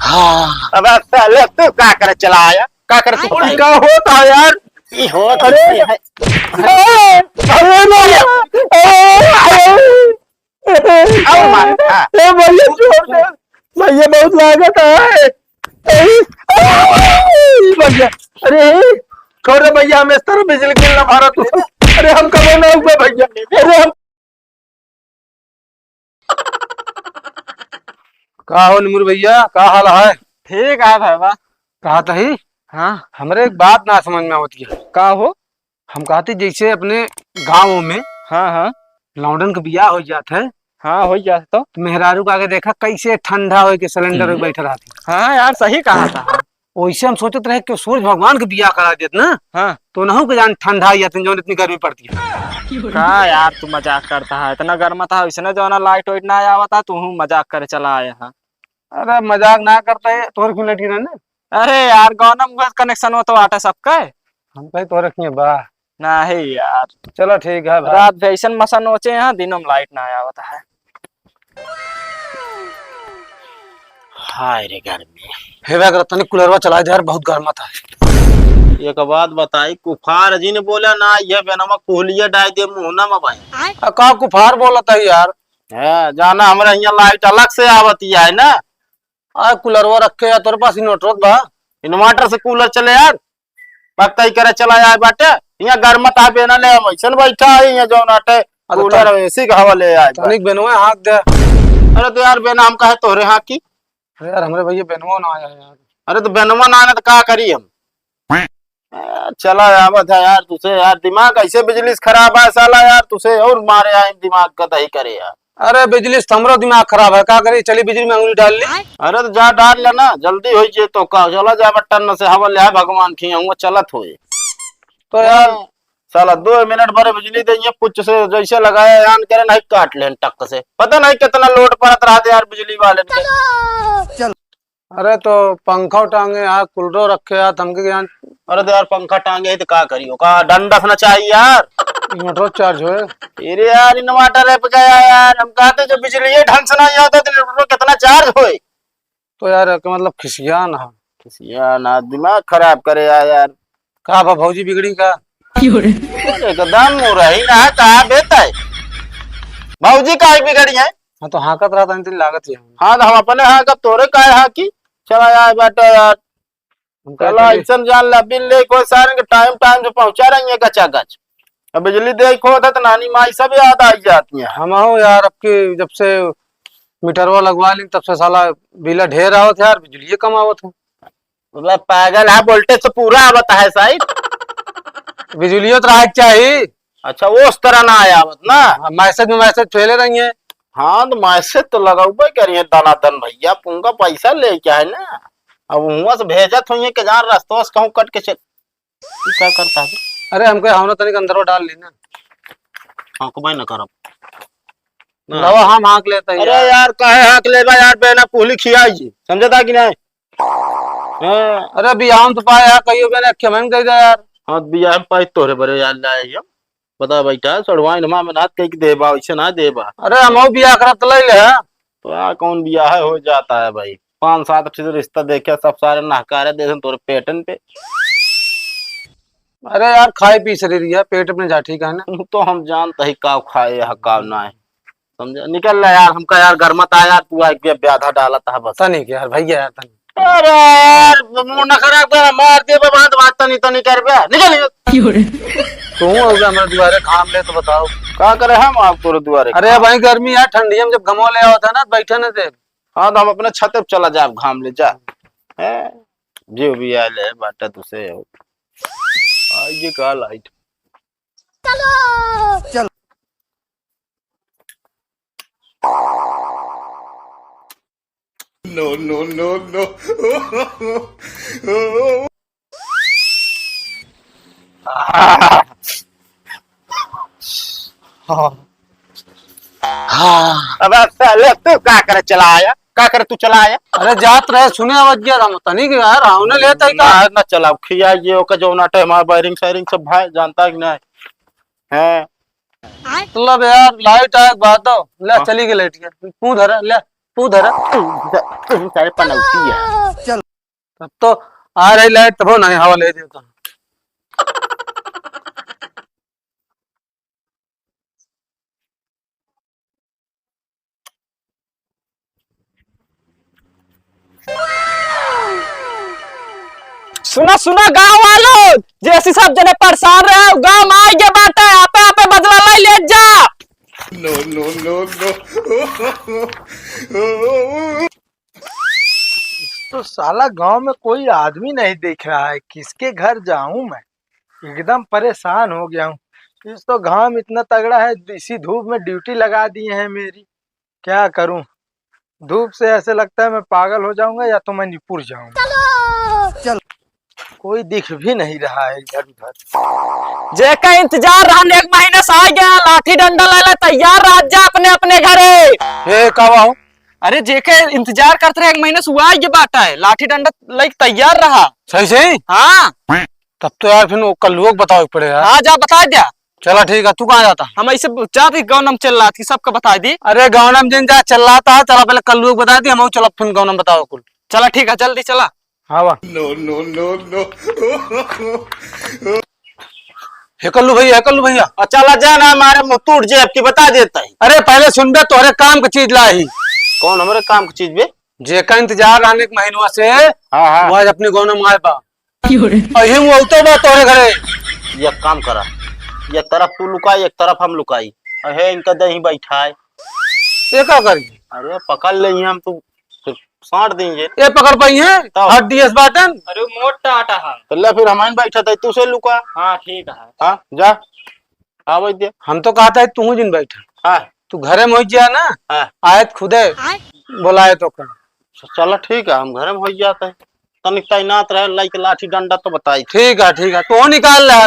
हाँ। अब साले तू क्या करे चला आया क्या करे तू क्या होता है यार? ये हो अरे है अरे भैया और मार हाँ। भैया छोड़ दे भैया, बहुत लागत है भैया। अरे छोड़ दे भैया, हम इस तरह बिजली बिल ना मारा तू। अरे हम कब ना हुए भैया, अरे हम का हो निमुर भैया, का हाल है? ठीक है भाई। कहा था ही हाँ हमरे एक बात ना समझ में होती है। का हो। हम कहते जैसे अपने गाँव में हाँ हाँ लौंडन का बियाह हो जाता है हाँ हो गया तो। तो मेहरारू का आगे देखा कैसे ठंडा हो के सिलेंडर में बैठा रहती। हाँ यार सही कहा था। वैसे हम सोचते रहे कि सूर्य भगवान के बियाह करा देते ना हाँ तो नहु के जान ठंडा आ जाते जो इतनी गर्मी पड़ती है। का यार तू मजाक करता है, इतना गर्म था इसने जो ना लाइट वाइट ना आया हुआ था, तू मजाक करे चला आया है। अरे मजाक ना करता है तोर क्यों लटी रहने। अरे यार गौनम का कनेक्शन हो तो आटा सबका है। हम कहे तो रखिए बा। नहीं यार चलो ठीक है भाई। रात भैसन मसन नोचे हैं, दिनों में लाइट ना आया होता है। हाय रे गर्मी हे भाई अगर तनिक कूलरवा चला दे यार, बहुत गर्म था। एक बात बताई कुफार जी ने बोला ना ये बेनमा कोहलिया डाल दे मुंह में भाई का कुफार बोला था यार। है जाना हमरा यहाँ लाइट अलग से आवती है ना। आ कूलरवा रखे या तोरे पास इन्वर्टर बा। इन्वर्टर से कूलर चले यार पक्का ही करे चला यार बाटे यहाँ गर्म था बेना ले वैसन बैठा है यहाँ जो नाटे कूलर एसी का हवा ले आए तनिक बेनवा हाथ दे। अरे तो यार बेना हम कहे तोहरे यहाँ की। अरे यार हमरे भैया बेनवा ना आया यार। अरे तो बेनवा ना आना तो क्या करी हम चला आवत है यार तुझे यार दिमाग ऐसे बिजली से खराब है साला यार तुझे और मारे आए दिमाग का दही करे यार। अरे बिजली से हमरो दिमाग खराब है, का करे चली बिजली में अंगुली डाल ली। अरे तो जा डाल लेना जल्दी हो जे तो का चला जा बटन से हवा ले भगवान की हूँ चलत हो तो यार साला 2 मिनट भरे बिजली देंगे पुच से जैसे लगाया यान करे नहीं काट ले टक से पता नहीं कितना लोड पड़त रहा यार बिजली वाले ने। अरे तो पंखा टांगे यार, कूलरो रखे यार, हमके यार अरे तो यार पंखा टांगे तो का करियो का डंडस न चाहिए यार। इन्वर्टर चार्ज हो। अरे यार इन्वर्टर है गया यार हम कहते जो बिजली ढंग से नहीं होता तो इन्वर्टर कितना चार्ज होए। तो यार का मतलब खिसिया ना यार ना दिमाग खराब करे यार। का बा भौजी बिगड़ी का। एकदम रही ना कहा बेटा है भाजी का बिगड़ी है। हाँ तो हाकत रहा था लागत ही हाँ तो हम अपने हाँ कब तोरे का है हाँ की चला यार बेटा यार चला ऐसा जान ला बिल ले कोई सारे के टाइम टाइम से पहुंचा रही है गचा गच। अब बिजली देखो था तो नानी माई सब याद आ जाती है। हम हो यार अब की जब से मीटरवा लगवा ली तब से साला बिल ढेर आवत है यार, बिजली कम आवत है। मतलब पागल है वोल्टेज से पूरा आवत है शायद बिजलियों तो रहा चाहिए। अच्छा वो उस तरह ना आया आवत ना। मैसेज में मैसेज फैले रही है। हाँ तो मैसेज तो लगाऊ करिए दनादन भैया पुंगा पैसा ले क्या है ना। अब वहां से भेजत हुई कि जहाँ रास्तों से कहूँ कट के चल क्या करता है। अरे हमको हमने तनिक अंदर डाल ली ना। हाँ को भाई न करब लवा हम हाँक लेते हैं। अरे यार काहे हाँक लेबा यार बेना पुहली खियाई समझता कि नहीं। हाँ अरे बियाह तो पाया यार कहियो मैंने अक्खे में दे दिया यार। हाँ बिया हम पाई तोरे बरे यार लाए हम बता बैठा सड़वाई नमा में नाथ कह देबा वैसे ना देबा। अरे हम बियाह करा तो ले ले। तो यार कौन बियाह है हो जाता है भाई 5-7 अच्छे रिश्ता देखे सब सारे नहकारे दे तोरे पेटन पे। अरे यार खाए पी शरीर है पेट अपने जा ठीक है ना। तो हम जानते ही काव खाए हकाव ना है समझे निकल रहा यार हमका यार घर मत आया तू आके ब्याधा डाला था बस। तनी के यार भैया यार तनी। अरे यार मुंह न खराब कर मार दे बात बात तनी कर बे निकल तू हो गया हमारे दुआरे काम ले तो बताओ का करे हम आप तोरे दुआरे। अरे भाई गर्मी यार ठंडी में जब घमो ले होता है ना बैठे न थे। हाँ तो हम अपने छत पे चला जा घाम ले जा है जीव भी आ ले बाटा तुसे आइए का लाइट चलो चल। No, no, no, no. अब साले तू क्या करे चला आया क्या करे तू चला आया। अरे जात रहे सुने आवाज गया हम तनी के यार हमने लेता ही का ना चला खिया ये ओके जो नाटे हमारा वायरिंग शायरिंग सब भाई जानता कि नहीं है मतलब यार लाइट आए बात दो ले चली गई लाइट के तू धरा ले तू धरा सारे पनौती है। तब तो आ रही लाइट तब नहीं हवा ले देता। सुना सुना गांव वालों, जैसी सब जने परेशान रहे गांव में आए के बात है, आपे आपे बदला लाई ले जा। No, no, no, no. तो साला गांव में कोई आदमी नहीं दिख रहा है, किसके घर जाऊं मैं? एकदम परेशान हो गया हूँ। इस तो घाम इतना तगड़ा है, इसी धूप में ड्यूटी लगा दिए हैं मेरी। क्या करूं? धूप से ऐसे लगता है मैं पागल हो जाऊंगा या तो मैं निपुर जाऊंगा। चल कोई दिख भी नहीं रहा है इधर उधर। जेका इंतजार रहने एक महीने से आ गया, लाठी डंडा लाला तैयार रह जा अपने अपने घरे। ये कब आऊं? अरे जेके इंतजार करते रहे एक महीने से हुआ ये बात है, लाठी डंडा लाइक तैयार रहा। सही सही। हाँ तब तो यार फिर कल लोग बताओ पड़ेगा। हाँ जा बता दिया। चला ठीक है, तू कहाँ जाता? हम ऐसे जाती गौनम चल रहा थी, सबको बता दी। अरे गौनम जिन जा चल रहा था, चला पहले कल लोग बता दी, हम चलो फिर गौनम बताओ कुल। चला ठीक है जल्दी चला। हाँ वाह No, no, no, no. हे कल्लू भैया और चला जाना हमारे मुंह टूट जाए आपकी बता देता है। अरे पहले सुन बे, तोहरे काम की चीज लाई। कौन हमारे काम की चीज बे? जे का इंतजार आने के महीनों से हाँ वो आज अपनी गौनम आए बा अहिम वो तो बा तोहरे घरे। एक काम करा, एक तरफ तू लुकाई एक तरफ हम लुकाई, अहे इनका दही बैठा है। ये क्या करी? अरे पकड़ ले हम तू साट देंगे। ये पकड़ पाई है हड्डी एस बाटन। अरे मोटा आटा है। तो ले फिर हमारे बैठा था तू से लुका। हाँ ठीक है। हाँ जा हाँ भाई दे। हम तो कहता है तू जिन बैठा, हाँ तू घरे में हो जा ना, हाँ आयत खुदे बोलाए तो कर। चलो ठीक है, हम घर में हो जाते हैं। तनिक तैनात रहे लाइक लाठी डंडा तो बताई। ठीक है तो निकाल ले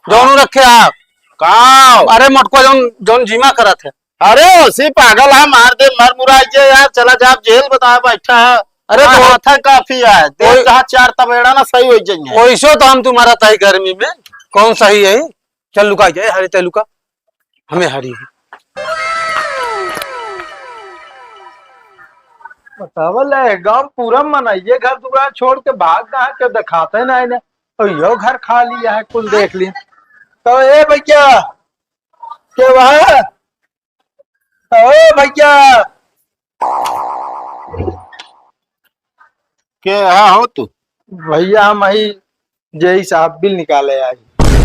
दोनों रखे आप कहाँ? अरे मोटको जोन जीमा करा थे। अरे उसी पागल है, मार दे मर मुराई जे यार। चला जा जेल बता बैठा है। अरे अरे तो माथा काफी है, देख जहाँ चार तबेड़ा ना सही हो जाएंगे। वैसो तो हम तुम्हारा ताई गर्मी में कौन सही है। चल लुका जाए हरी ते लुका, हमें हरी बतावल है। गांव पूरा मनाइए, घर दुकान छोड़ के भाग रहा है, क्यों दिखाते ना इन्हें। और यो घर खा लिया है, कुल देख लिया। तो ए भैया क्या वह ओ भैया के हाँ हो तू? भैया हम ही जय साहब बिल निकाले आज।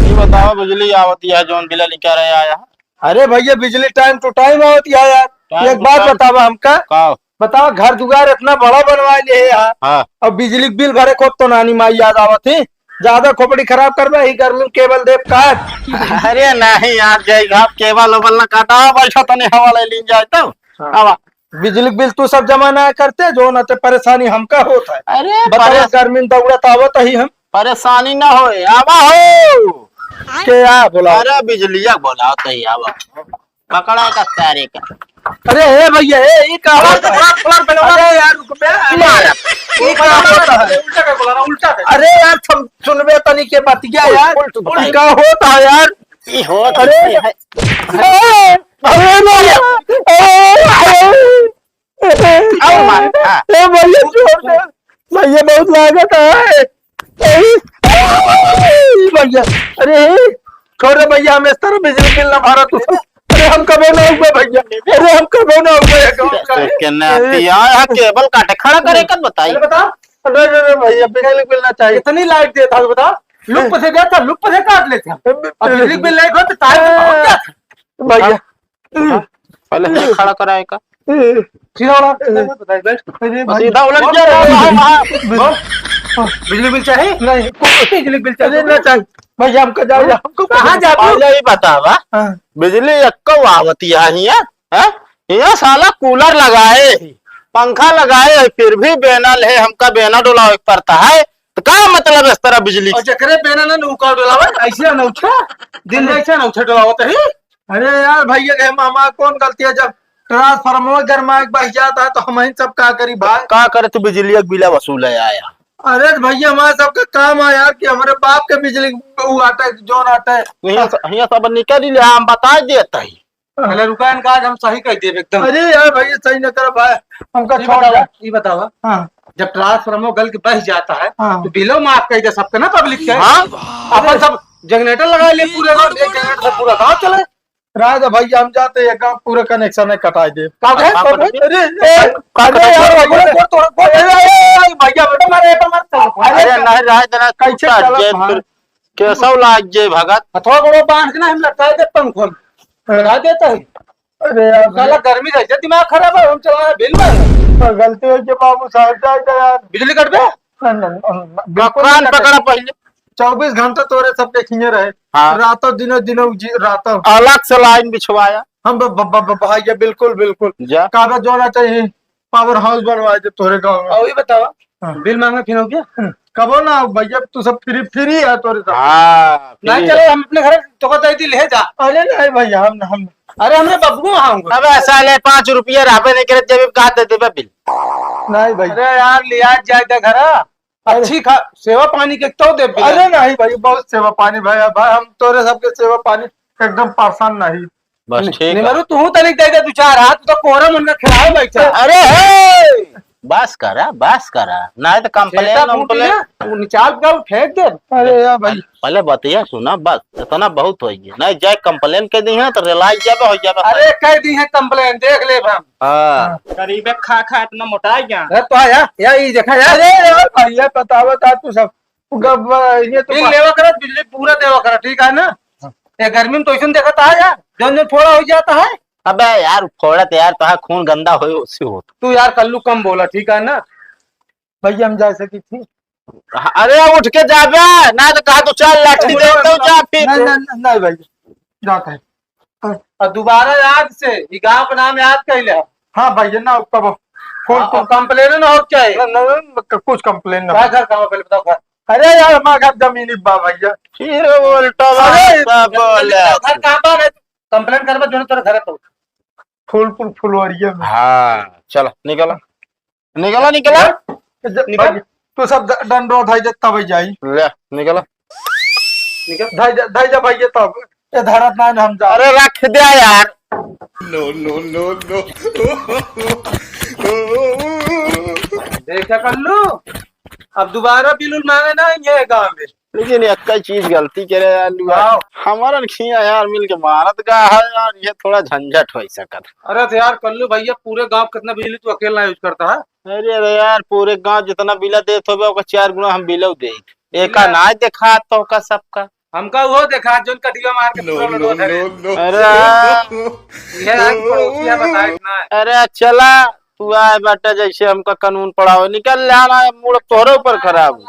ये बताओ बिजली आवती है जोन बिल निकाल रहे आया? अरे भैया बिजली टाइम टू टाइम आवती है यार। टाइम एक टू बात टाइम। बतावा हमका, का बताओ घर दुगार इतना बड़ा बनवा लिए यार, हाँ और बिजली बिल भरे को तो नानी माई याद आवत है। ज्यादा खोपड़ी खराब करवा ही कर लूं, केबल देव काट। अरे नहीं यार, जय घाट केवल ओबल ना काटा बैठा तने हवा ले लीन जाए तो हवा। बिजली बिल तू सब जमा ना करते, जो ना ते परेशानी हमका होता है। अरे बताओ गर्मी में दौड़त आवत ही हम परेशानी ना हो आवा हो के या बोला। अरे बिजलिया बोला तो ही आवा पकड़ा का तारे का। अरे हे भैया ये का अरे यार रुक बे, ये क्या होता है? उल्टा क्या बोला ना, उल्टा है। अरे यार सुनबे तनी के बतिया यार, क्या होता है यार? ये हो अरे अरे भैया आओ मार हाँ। ए भैया छोड़ दे भैया, बहुत लागत है भैया। अरे छोड़ दे भैया, हम इस तरह बिजली बिल ना भरा तू। अरे हम कबो ना हुए भैया, अरे हम कबो ना हुए। कहना यार केबल काटे खड़ा करे कर बताई। बता अरे भैया बिजली बिल ना चाहिए, इतनी लाइट देता है बता। लुक से देता, लुक से काट लेते हैं। अब बिजली बिल नहीं हो तो तार भैया पहले खड़ा कराए का सीधा उड़ा सीधा उलट गया। बिजली बिल चाहिए नहीं, बिजली बिल चाहिए ना चाहिए भैया। हमको जाओ, हमको कहाँ जा पहले ही बतावा बिजली एक्को आवती है यहाँ यहाँ साला कूलर लगाए पंखा लगाए फिर भी बेनल है, हमका बेना डोला पड़ता है। तो क्या मतलब इस तरह बिजली चक्रे बेना ना नौका डोलावा ऐसे अनौछा दिन ऐसे अनौछा डोलावत है। अरे यार भैया के मामा कौन गलती है, जब ट्रांसफार्मर गरमा बह जाता है तो हम सब का करी भाई। का करे तो बिजली बिला वसूल है आया। अरे भैया हमारा सबका काम है यार कि हमारे बाप के बिजली वो आता है जोन आता है। यहाँ सब निकल ही ले हम बता देते ही। पहले रुका इनका आज हम सही कह दिए एकदम। अरे यार भैया सही न कर भाई हमका ये छोड़ बतावा, जा। ये बतावा हाँ जब ट्रांसफार्मर गल के बह जाता है हाँ। तो बिलो माफ कर दे सबके ना पब्लिक के। हाँ अपन सब जनरेटर लगा ले पूरे गांव, एक जनरेटर से पूरा गांव चले। राजा भैया हम जाते हैं काम पूरा कनेक्शन है कटा दे। काहे? अरे अरे यार भैया बेटा मारे पर मत अरे नहीं रह देना कैसे चलत भाई? कैसा लाग जे भगत। थोड़ा बड़ा बांध के ना हम लटका दे पंखों में लगा देता है। अरे यार साला गर्मी रह जाती, दिमाग खराब है, हम चला रहे बिल में गलती हो के बाबू साहब जाएगा यार। बिजली कट पे। कान पकड़ा पहले 24 घंटा तोरे सबके खिंगे रहे। हाँ। रातों दिनों दिनों रातों अलग से लाइन बिछवाया हम भैया बिल्कुल बिल्कुल जा। कागज जो होना चाहिए पावर हाउस बनवाए थे तोरे गाँव में। और ये बतावा हाँ। बिल मांगे फिर हो गया कबो ना भैया तू सब फ्री फ्री है तोरे सब। हाँ नहीं चलो हम अपने घर तो को दे दी ले जा। अरे नहीं भैया हम अरे हमने बब्बू आऊंगा। अब ऐसा ले 5 रुपया राबे नहीं करे जब कहा दे देबे बिल। नहीं भैया अरे यार लिया जाए घर अच्छी सेवा पानी के तो दे बिल। अरे नहीं भाई बहुत सेवा पानी भैया भाई हम तोरे सबके सेवा पानी एकदम परेशान नहीं। बस ठीक है। निमरू तू तनिक दे दे 2-4 हाथ तो कोरा मन का खिलाए बैठा। अरे हे बस करा नहीं तो कंप्लेन निचाल का फेंक दे। अरे यार भाई पहले बतिया सुना बस इतना बहुत हो गया नहीं जाए कंप्लेन के दी है तो रिलाइज जाबे हो जाबे। अरे कह दी है कंप्लेन देख ले हम। हाँ गरीब खा खा इतना मोटा गया। अरे तो आया या ये देखा यार अरे यार भैया बतावा था तू सब ये तो बिल लेवा करा बिजली पूरा देवा करा ठीक है ना। ये गर्मी में तो ऐसे देखा था यार जन जन थोड़ा हो जाता है। अबे यार फोड़त यार तो खून गंदा हो उसी हो। तू यार कल्लू कम बोला ठीक है ना। भैया हम जा सकी थी। अरे उठ के जाबे ना तो कहा तो चल लाठी दे दो जा फिर। नहीं भैया जाते हैं। और दोबारा याद से ये गांव का नाम याद कर ले। हाँ भैया ना कब फोन कंप्लेन ना हो क्या है कुछ कंप्लेन क्या ना। घर कहाँ पहले बताओ घर अरे यार हमारा घर जमीनी बा भैया। फिर उल्टा बोले। घर कहाँ पर है कंप्लेन करवा जो तेरा घर है तो फूलपुर फुलवरिया में। हाँ चलो निकला भैया, तू सब दंडो धाई जब तब जाई ले निकला। धाई जा भैया तब ये धरत ना हम जा। अरे रख दे यार। no. देखा कल्लू अब दोबारा बिल मांगे ना ये गांव में। लेकिन एक चीज गलती करे यार वाह। हमारा खिया यार मिल के मारत का है यार ये थोड़ा झंझट हो सकत। अरे तो यार कल्लू भैया पूरे गांव कितना बिजली तू अकेला यूज करता है। अरे यार पूरे गांव जितना बिला देत होबे ओका 4 गुना हम बिलो दे एका ना देखा तो का सबका। हमका वो देखा जो कटिया मार के No, पूरा no, लोड है। no, अरे ये है पड़ोसिया बताया इतना है। अरे चला तू आए बेटा जैसे हमका कानून पढ़ाओ निकल जाना मूड तोरे ऊपर खराब हो।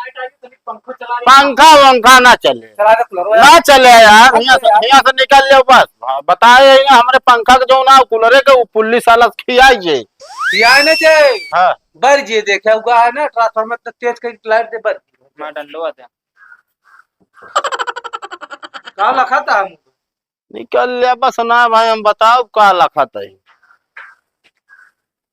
पंखा वंखा ना चले चला के कूलर ना चले यार यहाँ से निकल जाओ बस बताए हमारे पंखा के जो ना कूलरे के पुलिस वाला खियाइए। या ने जे हाँ बर जे देखा हुआ है ना ट्रांसफार्मर तक तेज कर लाइट दे बर मैं डंडवा दे का लखा था हम निकल ले बस ना भाई हम बताओ का लखत है।